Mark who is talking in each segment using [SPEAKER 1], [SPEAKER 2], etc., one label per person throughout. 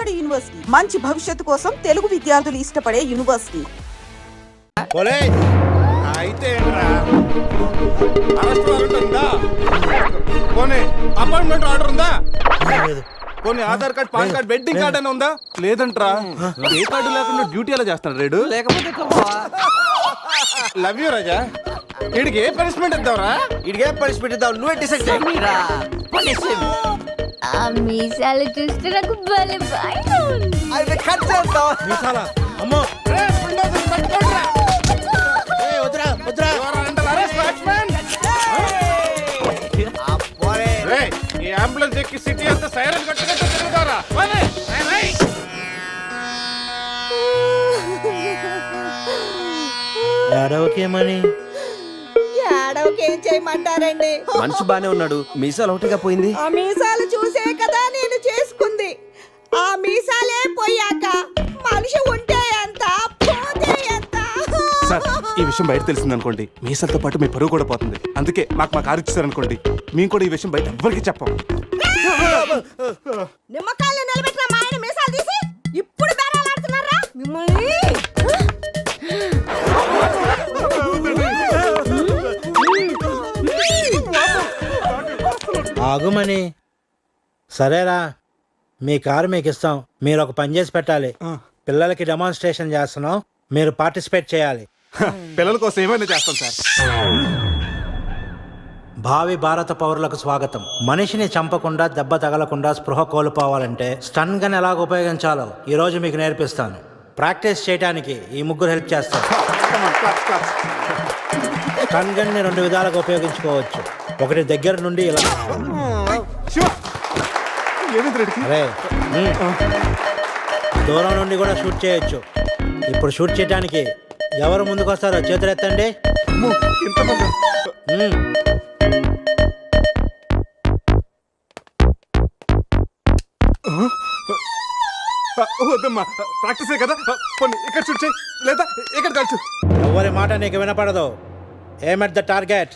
[SPEAKER 1] Tamil Nadu university మంచి భవిష్యత్తు కోసం తెలుగు విద్యార్థులు ఇష్టపడే యూనివర్సిటీ.
[SPEAKER 2] అయితే అపాయింట్మెంట్ ఆర్డర్ ఉందా? పోనీ Aadhaar card, pan card, wedding card అని ఉందా? లేదంట్రా. ఏ కార్డు లేకుండా డ్యూటీ ఎలా చేస్తాడు రేడు?
[SPEAKER 3] లేకపోతే
[SPEAKER 2] లవ్ యూ రాజా. వీడికి ఏ పనిష్మెంట్ ఇద్దాంరా?
[SPEAKER 3] వీడికి ఏ పనిష్మెంట్ ఇద్దాం? నువ్వే డిసైడ్ చేయరా.
[SPEAKER 4] ఆ మీసాలు చూస్తే నాకు భలే భయం ఉంది.
[SPEAKER 3] అది కట్ చేస్తాం.
[SPEAKER 2] మీసాలా? అమ్మో.
[SPEAKER 3] వద్దురా వద్దురా.
[SPEAKER 2] ఈ అంబులెన్స్ ఎక్కి సిటీ అంతా సైరన్ కట్టుకుంటూ తిరుగుతారా?
[SPEAKER 3] ఏడవకేమని
[SPEAKER 1] ఏడవకేం చేయమంటారండి?
[SPEAKER 3] మనిషి బానే ఉన్నాడు, మీసాలు ఒకటిగా పోయింది.
[SPEAKER 1] ఆ మీసాలు చూసే కదా నేను చేసుకుంది. ఆ మీసాలే పోయాక మనిషి ఉంటే ఎంత, పోతే ఎంత?
[SPEAKER 2] సార్, ఈ విషయం బయట తెలిసింది అనుకోండి, మీసాలతో పాటు మీ పరువు కూడా పోతుంది. అందుకే మాకు కారు ఇచ్చారనుకోండి, మేము కూడా ఈ విషయం బయట ఎవ్వరికి చెప్పాం.
[SPEAKER 1] నిమ్మకాయలు నిలబెట్టిన మా ఆయన మీసాలు తీసి ఇప్పుడు బేరాలాడుతున్నారా మిమ్మల్ని?
[SPEAKER 5] ఆగుమని. సరేరా, మీ కారు మీకు ఇస్తాం. మీరు ఒక పని చేసి పెట్టాలి. పిల్లలకి డెమాన్స్ట్రేషన్ చేస్తున్నాం, మీరు పార్టిసిపేట్ చేయాలి.
[SPEAKER 2] పిల్లల కోసం ఏమైనా చేస్తాం సార్.
[SPEAKER 5] భావి భారత పౌరులకు స్వాగతం. మనిషిని చంపకుండా, దెబ్బ తగలకుండా స్పృహ కోల్పోవాలంటే స్టన్ గన్ ఎలాగ ఉపయోగించాలో ఈ రోజు మీకు నేర్పిస్తాను. ప్రాక్టీస్ చేయడానికి ఈ ముగ్గురు హెల్ప్ చేస్తారు. స్టన్ గన్ ని 2 విధాలుగా ఉపయోగించుకోవచ్చు. ఒకటి దగ్గర నుండి ఇలా, అరే దూరం నుండి కూడా షూట్ చేయొచ్చు. ఇప్పుడు షూట్ చేయడానికి ఎవరు ముందుకు వస్తారో చేతులు ఎత్తండి.
[SPEAKER 2] వద్దమ్మా, ప్రాక్టీసే కదా. ఇక్కడ షూట్ చేయి, లేదా ఇక్కడ కాల్చు.
[SPEAKER 5] ఎవరి మాట నీకు వినపడదు. ఏమ్ ఎట్ ద టార్గెట్.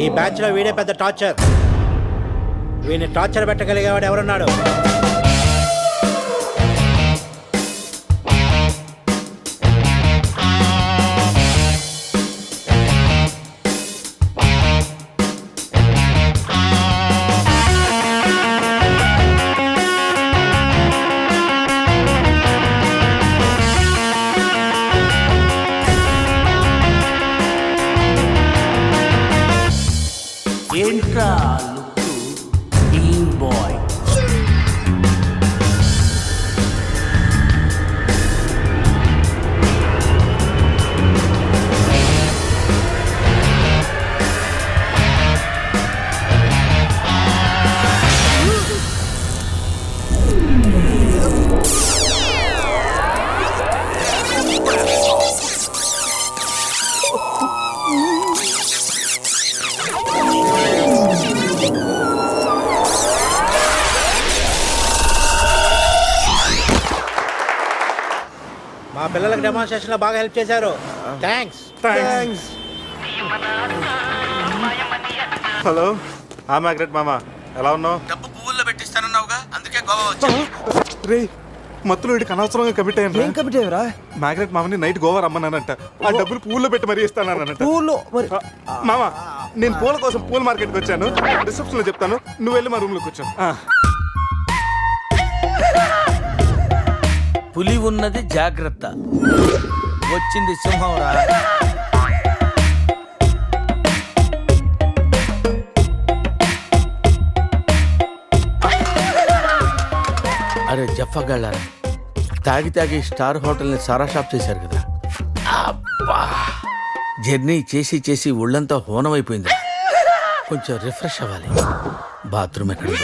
[SPEAKER 5] ఈ బ్యాచ్ లో వీడే పెద్ద టార్చర్. వీడిని టార్చర్ పెట్టగలిగేవాడు ఎవరున్నాడు?
[SPEAKER 6] ఏంట్రా లుక్ టీమ్ బాయ్.
[SPEAKER 5] మా పిల్లలకు డెమాన్స్ట్రేషన్ లో బాగా హెల్ప్ చేశారు. థ్యాంక్స్.
[SPEAKER 2] హలో, మ్యాగ్రెట్ మామ, ఎలా ఉన్నావు?
[SPEAKER 3] డబ్బు పువ్వుల్లో పెట్టిస్తానన్నావుగా, అందుకే గోవా వచ్చా.
[SPEAKER 2] రే, మత్తులో వీడికి అనవసరంగా కమిట్ అయ్యాను.
[SPEAKER 3] ఏం కమిటీ అయ్యారా?
[SPEAKER 2] మ్యాగ్రెట్ మామని నైట్ గోవా రమ్మన్నానంట. ఆ డబ్బులు పూల్లో పెట్టి మరీ ఇస్తానంట. మామ, నేను పూల కోసం పూల మార్కెట్కి వచ్చాను. రిసెప్షన్ లో చెప్తాను, నువ్వు వెళ్ళి మా రూమ్ లోకి వచ్చాను.
[SPEAKER 6] పులి ఉన్నది జాగ్రత్త, వచ్చింది సింహం రా. అరే జఫగాళ్ళారా, తాగి తాగి స్టార్ హోటల్ని సారా షాప్ చేశారు కదా. అబ్బా, జర్నీ చేసి చేసి ఒళ్ళంతా హోనమైపోయింది. కొంచెం రిఫ్రెష్ అవ్వాలి. బాత్రూమ్ ఎక్కడుందో.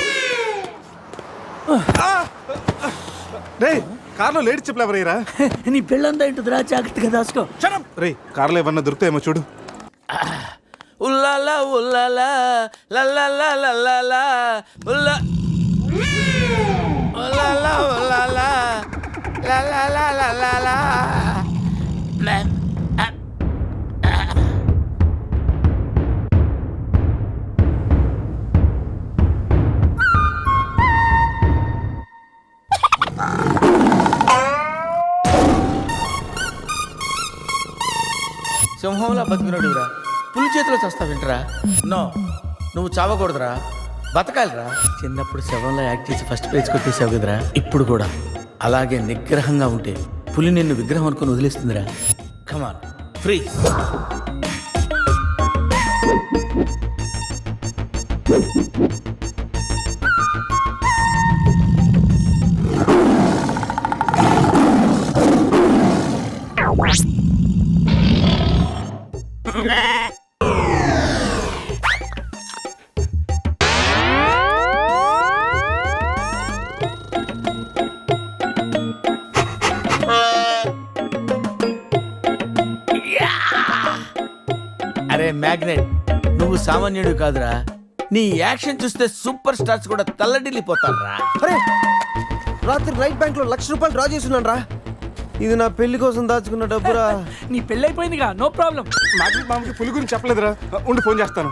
[SPEAKER 2] రే, కార్లో లేడీ చెప్పులు ఎవరయ్యరా?
[SPEAKER 6] నీ పెళ్ళంతా ఇంటుందిరా, జాగ్రత్తగా దాసుకో.
[SPEAKER 2] రే, కార్లో ఏమన్నా దొరుకుతాయేమో చూడు.
[SPEAKER 6] ఉల్లాలా ఉల్లాలా లల్లాలా లల్లాలా ఉల్లా ఉల్లాలా ఉల్లాలా లల్లాలా లల్లాలా.
[SPEAKER 2] 1
[SPEAKER 6] సింహంలా బతికినోడివిరా పులి చేతిలో చస్తా వింటరా నో నువ్వు చావకూడదురా బతకాలిరా చిన్నప్పుడు శవంలో యాక్ట్ చేసి ఫస్ట్ ప్రైజ్ కొట్టేసావు కదరా ఇప్పుడు కూడా అలాగే నిగ్రహంగా ఉంటే పులి నిన్ను విగ్రహం అనుకుని వదిలేస్తుందిరా కమాన్ ఫ్రీ అరే మ్యాగ్నెట్ నువ్వు సామాన్యుడు కాదురా నీ యాక్షన్ చూస్తే సూపర్ స్టార్స్ కూడా తల్లడిల్లిపోతారా
[SPEAKER 7] అరే రాత్రి రైట్ బ్యాంక్ లో ₹1,00,000 డ్రా చేస్తున్నాను రా. ఇది నా పెళ్లి కోసం దాచుకున్న డబ్బురా.
[SPEAKER 8] నీ పెళ్ళి అయిపోయిందిగా, నో ప్రాబ్లం.
[SPEAKER 2] మ్యాగ్నెట్ మామకి పులి గురించి చెప్పలేదురా. ఉండి ఫోన్ చేస్తాను.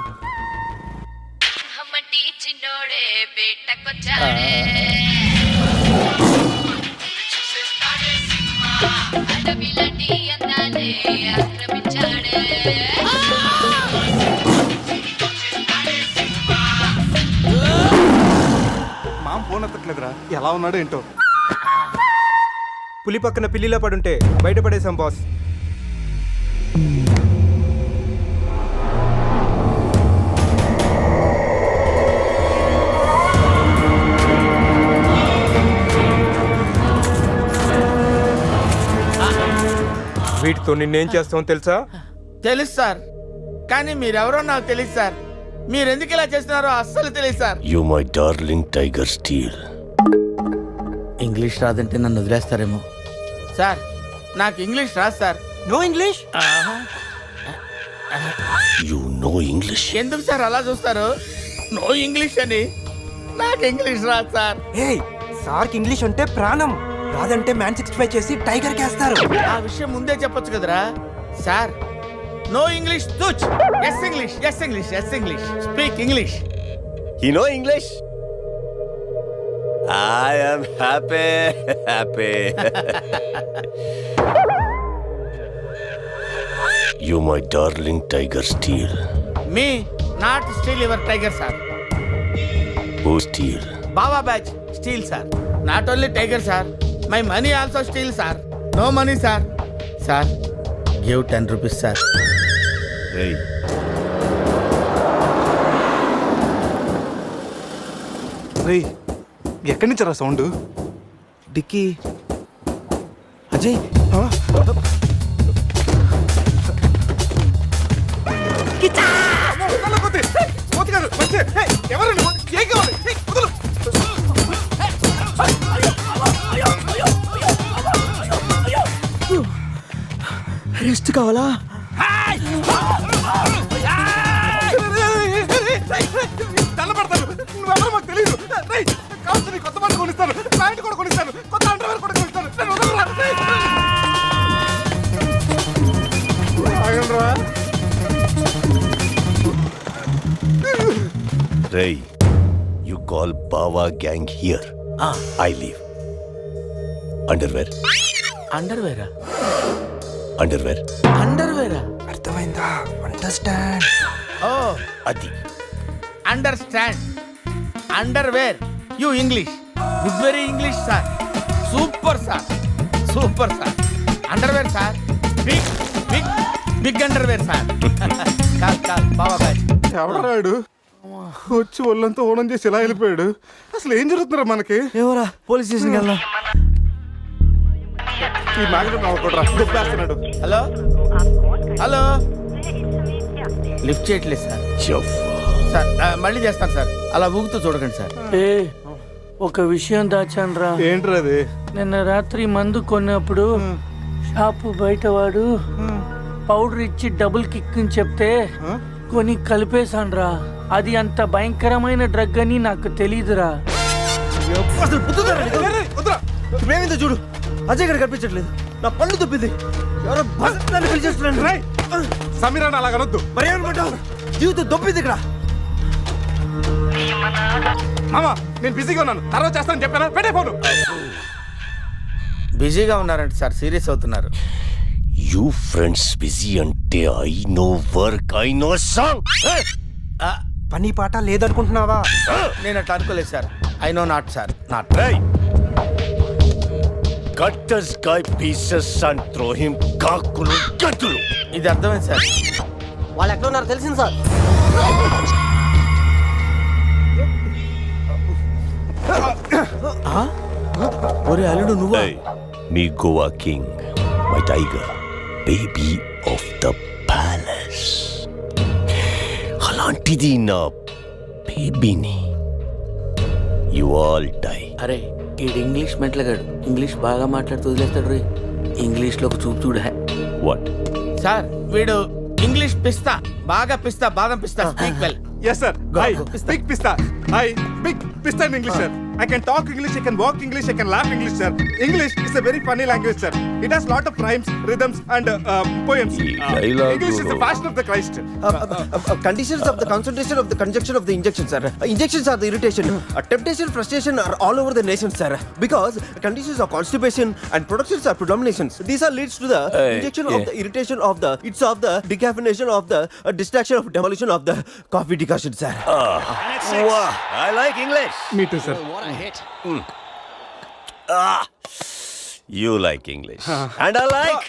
[SPEAKER 2] మామ ఫోన్ ఎత్తట్లేదురా. ఎలా ఉన్నాడో ఏంటో.
[SPEAKER 7] పులి పక్కన పిల్లిలా పడుంటే బయటపడేశాం బాస్. వీటితో నిన్నేం చేస్తామో తెలుసా?
[SPEAKER 6] తెలుసు సార్, కానీ మీరెవరో నాకు తెలియదు సార్. మీరు ఎందుకు ఇలా చేస్తున్నారో అస్సలు తెలియదు sir.
[SPEAKER 9] You my darling Tiger Steel.
[SPEAKER 6] English రాదంటే నన్ను వదిలేస్తారేమో. సార్ నాకు ఇంగ్లీష్ రాదు sir.
[SPEAKER 7] No English?
[SPEAKER 9] You know English.
[SPEAKER 6] ఎందుకు సార్ అలా చూస్తారు? నో ఇంగ్లీష్ అని. నాకు ఇంగ్లీష్ రాదు సార్.
[SPEAKER 7] సార్కి ఇంగ్లీష్ అంటే ప్రాణం. రాదంటే మ్యాన్ 65 చేసి టైగర్ కేస్తారు.
[SPEAKER 6] ఆ విషయం ముందే చెప్పొచ్చు కదరా sir. No English touch. Yes English, yes English, yes English. Speak English.
[SPEAKER 9] You know English? I am happy. You my darling Tiger Steel.
[SPEAKER 6] మీ not steal your tiger sir.
[SPEAKER 9] Who steal?
[SPEAKER 6] బాబా batch steal sir. Not only tiger sir, my money also steal sir. No money sir. Sir give 10 rupees sir.
[SPEAKER 9] Hey.
[SPEAKER 2] రేయ్, ఎక్కడి నుంచి రా sound?
[SPEAKER 7] Dicky Ajay rest కావాలా?
[SPEAKER 2] తెల్లబడతాను. నువ్వెవరో మాకు తెలియదు. రేయ్, కావచ్చు నీ కొత్త బట్టలు కొనిస్తాను, ప్యాంట్ కూడా కొనిస్తాను, కొత్త అండర్వేర్ కూడా కొనిస్తాను. నన్ను వదలరా. ఆగండ్రా.
[SPEAKER 9] Ray, you call Bawa gang here. I leave. Underwear.
[SPEAKER 6] అండర్వేరా?
[SPEAKER 9] Underwear.
[SPEAKER 6] అండర్వేరా?
[SPEAKER 7] అర్థమైందా? అండర్స్టాండ్.
[SPEAKER 6] ఓ
[SPEAKER 9] Adi.
[SPEAKER 6] Understand. Underwear. You English good, very English sir. Super sir, super sir. Underwear sir, big big big underwear sir. Call call బాబా batch.
[SPEAKER 2] ఎవడరాడు వచ్చి ఒళ్ళంతా ఓనం చేసి ఇలా వెళ్ళిపోయాడు? అసలు ఏం జరుగుతున్నారా మనకి?
[SPEAKER 7] ఏమోరా, పోలీస్ స్టేషన్కి వెళ్దాం.
[SPEAKER 2] ఈ మ్యాగ్నెట్ నవ్వకూడరా, దుబ్బేస్తున్నాడు.
[SPEAKER 6] హలో హలో, లిఫ్ట్ చేయట్లేదు సార్. సార్ మళ్ళీ చేస్తాను సార్, అలా ఊగుతూ చూడకండి సార్.
[SPEAKER 8] ఒక విషయం దాచాన్రా.
[SPEAKER 2] ఏంట్రా అది?
[SPEAKER 8] నిన్న రాత్రి మందు కొన్నప్పుడు షాపు బయటవాడు పౌడర్ ఇచ్చి డబుల్ కిక్ అని చెప్తే కొని కలిపేశాన్రా. అది అంత భయంకరమైన డ్రగ్ అని నాకు తెలీదురా.
[SPEAKER 7] అసలు ప్రేమిందో చూడు, అజయ్ గారు కనిపించట్లేదు. నా పళ్ళు తప్పింది. ఎవరో బస్ పిలిచేస్తున్నాను.
[SPEAKER 2] సమీరాన్ని అలా కనొద్దు.
[SPEAKER 7] మరి ఏమనుకుంటావు? జీవితం దొప్పింది ఇక్కడ.
[SPEAKER 2] మామా, నేను బిజీగా ఉన్నాను, తర్వాత చేస్తానని చెప్పాను. పెట్టే ఫోను.
[SPEAKER 6] బిజీగా ఉన్నారంట సార్, సీరియస్ అవుతున్నారు.
[SPEAKER 9] You friends busy and అంటే I know work, I know song.
[SPEAKER 7] పని పాట లేదనుకుంటున్నావా?
[SPEAKER 6] నేను అట్లా అనుకోలేదు sir. I know not sir, not.
[SPEAKER 9] Cut this guy pieces and throw him కాకులు గంతులు.
[SPEAKER 6] ఇది అర్థమైంది సార్.
[SPEAKER 7] వాళ్ళు ఎక్కడ ఉన్నారో తెలిసింది సార్.
[SPEAKER 6] ఒరే అల్లుడు నువ్వా?
[SPEAKER 9] మీ Goa king, my tiger, baby of the palace. అలాంటిది నా బేబీని. You all die.
[SPEAKER 6] అరే ఈడు ఇంగ్లీష్ మెట్లగాడు. ఇంగ్లీష్ బాగా మాట్లాడుతూ వదిలేస్తాడు రే. ఇంగ్లీష్లో ఒక చూపు చూడ.
[SPEAKER 9] వాట్?
[SPEAKER 6] సార్ వీడు ఇంగ్లీష్ పిస్తా, బాగా పిస్తా, బాదం పిస్తా. Speak well.
[SPEAKER 2] Yes, sir. I speak pista. I speak pista in English, sir. I can talk English, I can walk English, I can laugh English, sir. English is a very funny language, sir. It has lot of rhymes, rhythms, and poems. English is the fashion of the Christ.
[SPEAKER 7] Conditions of the concentration of the conjunction of the injection, sir. Injections are the irritation. Temptation, frustration are all over the nation, sir. Because conditions of constipation and productions are predominations. These are leads to the injection of the irritation of the, it's of the decaffeination of the distraction of demolition of the coffee decoction, sir.
[SPEAKER 9] Wow, I like English.
[SPEAKER 2] Me too, sir.
[SPEAKER 9] You like English. And I like.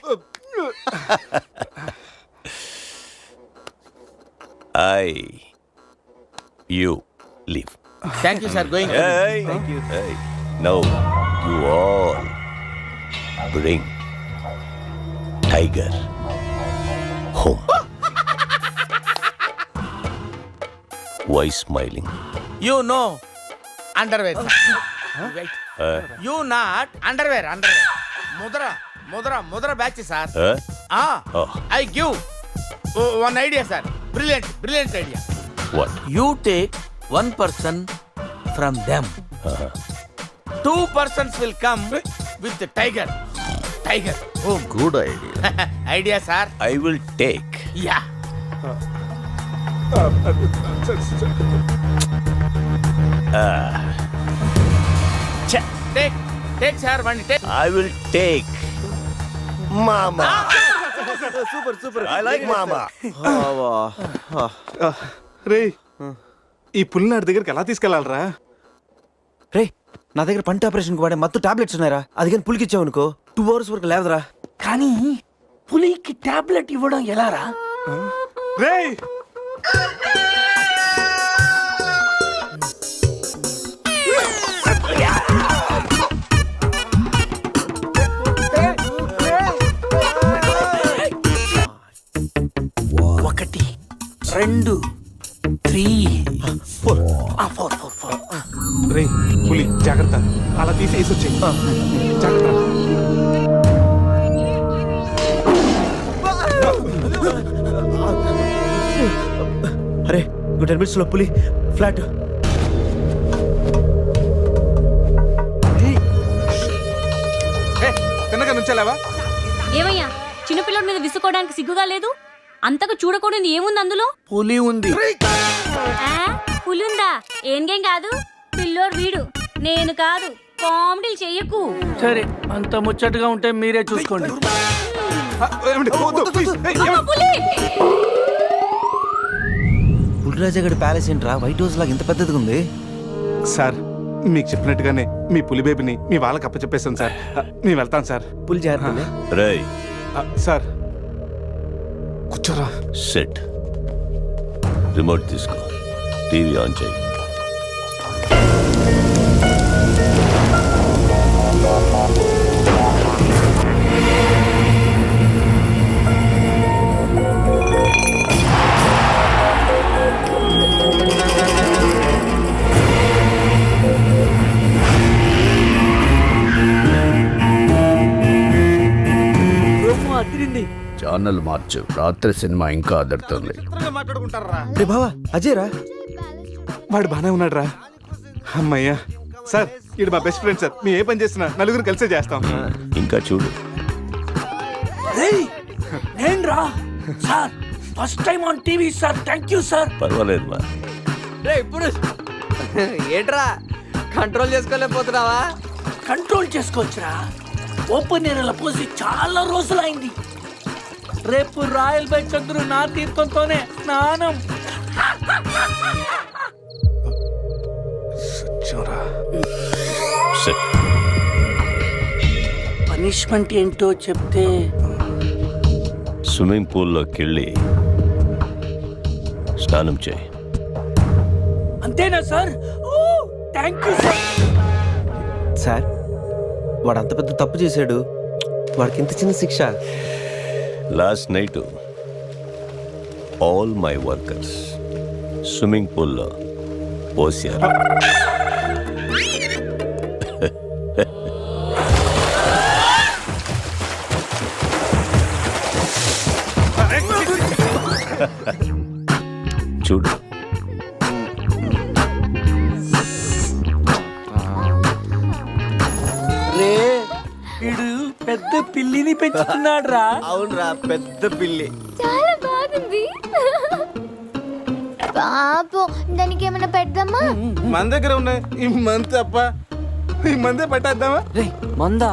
[SPEAKER 9] You leave.
[SPEAKER 6] Thank you sir. Going.
[SPEAKER 9] Hey. Thank you. Hey. Now you all bring Tiger home. Why smiling?
[SPEAKER 6] You know underwear. You not underwear. Underwear Mudra Mudra Mudra batch sir.
[SPEAKER 9] Oh.
[SPEAKER 6] I give one idea sir. Brilliant brilliant idea.
[SPEAKER 9] What?
[SPEAKER 6] You take 1 person from them. 2 persons will come with the tiger. Tiger home.
[SPEAKER 9] Good idea.
[SPEAKER 6] Idea sir.
[SPEAKER 9] I will take.
[SPEAKER 6] Yeah. Take take sir one take.
[SPEAKER 9] I will take Mama.
[SPEAKER 7] Super, super.
[SPEAKER 9] I like Mama.
[SPEAKER 2] రే ఈ పుల్లినాడి దగ్గరికి ఎలా తీసుకెళ్లాలరా?
[SPEAKER 7] రే నా దగ్గర పంట operation వాడే మత్తు tablets ఉన్నాయరా. అది కానీ పులికి ఇచ్చావు అనుకో 2 hours వరకు లేదురా.
[SPEAKER 8] కానీ పులికి టాబ్లెట్ ఇవ్వడం ఎలారా?
[SPEAKER 2] రే
[SPEAKER 8] ఒకటి 2 3 4
[SPEAKER 2] రే పులి జాగ్రత్త, అలా తీసి వేసి వచ్చేయి. జాగ్రత్త.
[SPEAKER 7] అరే 10 minutes లో పులి ఫ్లాట్.
[SPEAKER 2] తిన్నగా నుంచెలావా?
[SPEAKER 4] ఏమయ్యా చిన్నపిల్లడి మీద విసుకోవడానికి సిగ్గుగా లేదు? అంతగా చూడకూడదు ఏముంది అందులో?
[SPEAKER 8] పులి ఉంది.
[SPEAKER 4] ఆ, పులి ఉందా? ఏం కాదు, పిల్లోడు వీడు, నేను కాదు. కామెడీలు చెయ్యకు.
[SPEAKER 8] సరే అంత ముచ్చటగా ఉంటే మీరే చూసుకోండి.
[SPEAKER 2] ఏమండి? వద్దు, please.
[SPEAKER 4] అమ్మ, పులి!
[SPEAKER 7] పులిరాజగడ్ ప్యాలెస్ ఏంట్రా వైట్ హౌస్ లాగా ఇంత పెద్దదిగా ఉంది?
[SPEAKER 2] సార్ మీకు చెప్పినట్టుగానే మీ పులి బేబీని మీ వాళ్ళకి అప్పచెప్పేస్తాను సార్. నేను వెళ్తాను సార్.
[SPEAKER 7] పులి జాగ్రత్త.
[SPEAKER 9] Ray,
[SPEAKER 2] సార్ కూర్చోరా.
[SPEAKER 9] sit. రిమోట్ తీసుకో, టీవీ ఆన్ చేయి.
[SPEAKER 10] ఛానల్ మార్చు. రాత్రి సినిమా ఇంకా అదరుతుంది.
[SPEAKER 7] రే బావా అజయ్ రా.
[SPEAKER 2] వాడు బానే ఉన్నాడు రా. అమ్మయ్యా సార్, ఇది మా బెస్ట్ ఫ్రెండ్ సార్. మేము ఏ పని చేస్తున్నా నలుగురు కలిసే చేస్తాం.
[SPEAKER 9] ఇంకా చూడు.
[SPEAKER 8] నేను రా sir, first time on TV sir. Thank you sir.
[SPEAKER 9] పర్వాలేదు మా.
[SPEAKER 7] ఏంట్రా కంట్రోల్ చేసుకోలేకపోతున్నావా?
[SPEAKER 8] కంట్రోల్ చేసుకోవచ్చురా. ఓపెన్ ఏరియాలో పోసి చాలా రోజులైంది. రేపు రాయల్ బై చంద్రు నా తీర్థంతోనే స్నానం.
[SPEAKER 9] Sit.
[SPEAKER 8] పనిష్మెంట్ ఏంటో చెప్తే
[SPEAKER 9] స్విమ్మింగ్ పూల్లోకి వెళ్ళి స్నానం చేయి.
[SPEAKER 8] అంతేనా సార్? Thank you sir.
[SPEAKER 7] సార్ వాడు అంత పెద్ద తప్పు చేశాడు, వాడికి ఇంత చిన్న శిక్ష.
[SPEAKER 9] Last night all my workers swimming పూల్లో పోసారు. చూడు,
[SPEAKER 7] రే
[SPEAKER 8] వీడు పెద్ద పిల్లిని పెంచుతున్నాడు రా.
[SPEAKER 7] అవునరా, పెద్ద పిల్లి.
[SPEAKER 11] చాలా బాగుంది. పాపం దానికి ఏమైనా పెడదామా?
[SPEAKER 2] మన దగ్గర ఉన్నాయి ఈ మంది తప్ప, ఈ మందే పట్టేద్దామా?
[SPEAKER 8] మందా?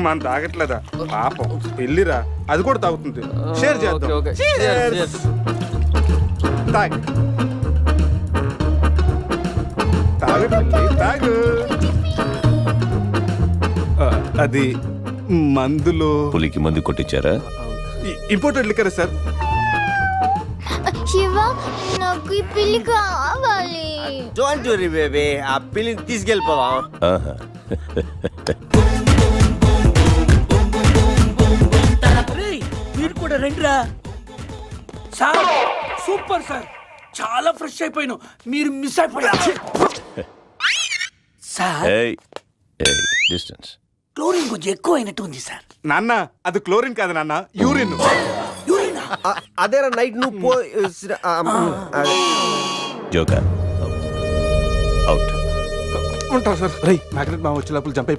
[SPEAKER 2] మన తాగట్లేదా పాపం, పెళ్ళిరా, అది కూడా తాగుతుంది. షేర్ చేద్దాం. Cheers. తాగు తాగు పిల్లి, తాగు. అది మందులో
[SPEAKER 9] పులికి మందు కొట్టించారా?
[SPEAKER 2] Imported liquor sir.
[SPEAKER 11] శివ, నాకు ఈ పిల్లి కావాలి.
[SPEAKER 7] డోంట్ వరీ బేబీ, ఆ పిల్లిని తీసుకెళ్ళిపోవా.
[SPEAKER 9] ఆహా.
[SPEAKER 8] మీరు కూడా రండిరా. సార్ సూపర్ సార్, చాలా ఫ్రెష్ అయిపోయాను. మీరు మిస్ అయిపోయారు సార్.
[SPEAKER 9] ఏయ్, ఏయ్, డిస్టెన్స్.
[SPEAKER 8] క్లోరిన్ కొంచెం ఎక్కువ అయినట్టు ఉంది సార్.
[SPEAKER 2] నాన్న అది క్లోరిన్ కాదు నాన్న, యూరిన్.
[SPEAKER 8] యూరినా?
[SPEAKER 7] అదేరా నైట్ నువ్వు పో.
[SPEAKER 9] Joker out.
[SPEAKER 2] ఉంటావు సార్. మ్యాగ్నెట్ బాగా వచ్చే లోపల జంప్